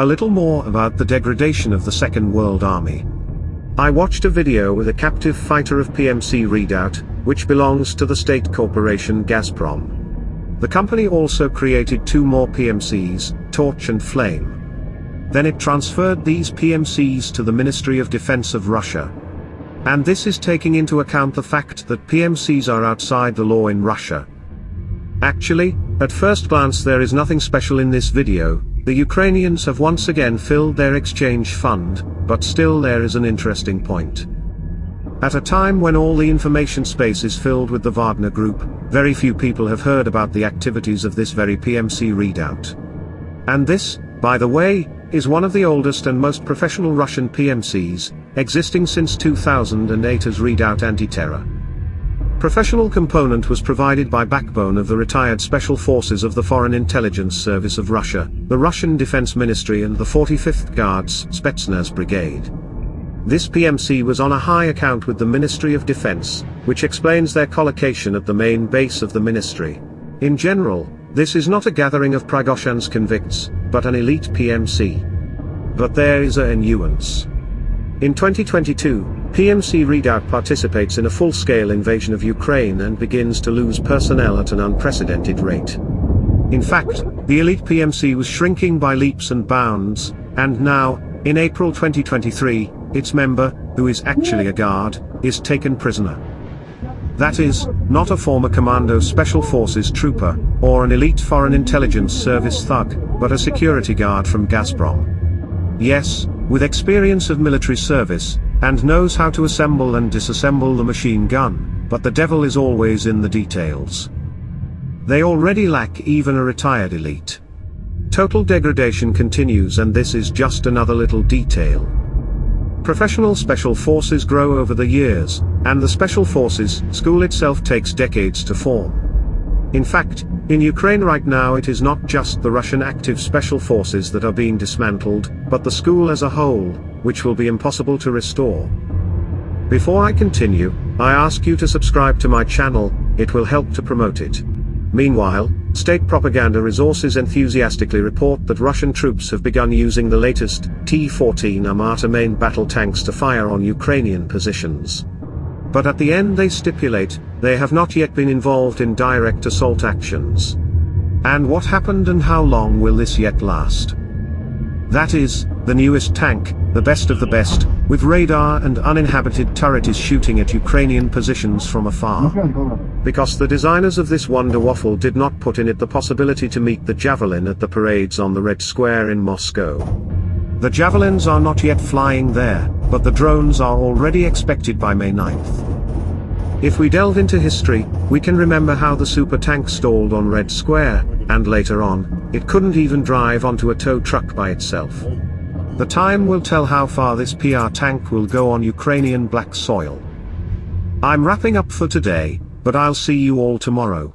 A little more about the degradation of the Second World Army. I watched a video with a captive fighter of PMC Redoubt, which belongs to the state corporation Gazprom. The company also created 2 more PMCs, Torch and Flame. Then it transferred these PMCs to the Ministry of Defense of Russia. And this is taking into account the fact that PMCs are outside the law in Russia. Actually, at first glance there is nothing special in this video. The Ukrainians have once again filled their exchange fund, but still there is an interesting point. At a time when all the information space is filled with the Wagner Group, very few people have heard about the activities of this very PMC Redoubt. And this, by the way, is one of the oldest and most professional Russian PMCs, existing since 2008 as Redoubt Anti-Terror. Professional component was provided by backbone of the retired Special Forces of the Foreign Intelligence Service of Russia, the Russian Defense Ministry and the 45th Guards Spetsnaz Brigade. This PMC was on a high account with the Ministry of Defense, which explains their collocation at the main base of the ministry. In general, this is not a gathering of Prigozhin's convicts, but an elite PMC. But there is a nuance. In 2022, PMC Redoubt participates in a full-scale invasion of Ukraine and begins to lose personnel at an unprecedented rate. In fact, the elite PMC was shrinking by leaps and bounds, and now, in April 2023, its member, who is actually a guard, is taken prisoner. That is, not a former Commando Special Forces trooper, or an elite Foreign Intelligence Service thug, but a security guard from Gazprom. Yes, with experience of military service, and knows how to assemble and disassemble the machine gun, but the devil is always in the details. They already lack even a retired elite. Total degradation continues, and this is just another little detail. Professional special forces grow over the years, and the special forces school itself takes decades to form. In fact, in Ukraine right now it is not just the Russian active special forces that are being dismantled, but the school as a whole, which will be impossible to restore. Before I continue, I ask you to subscribe to my channel, it will help to promote it. Meanwhile, state propaganda resources enthusiastically report that Russian troops have begun using the latest T-14 Armata main battle tanks to fire on Ukrainian positions. But at the end they stipulate, they have not yet been involved in direct assault actions. And what happened and how long will this yet last? That is, the newest tank, the best of the best, with radar and uninhabited turret is shooting at Ukrainian positions from afar. Because the designers of this wonder waffle did not put in it the possibility to meet the Javelin at the parades on the Red Square in Moscow. The Javelins are not yet flying there, but the drones are already expected by May 9th. If we delve into history, we can remember how the super tank stalled on Red Square, and later on, it couldn't even drive onto a tow truck by itself. The time will tell how far this PR tank will go on Ukrainian black soil. I'm wrapping up for today, but I'll see you all tomorrow.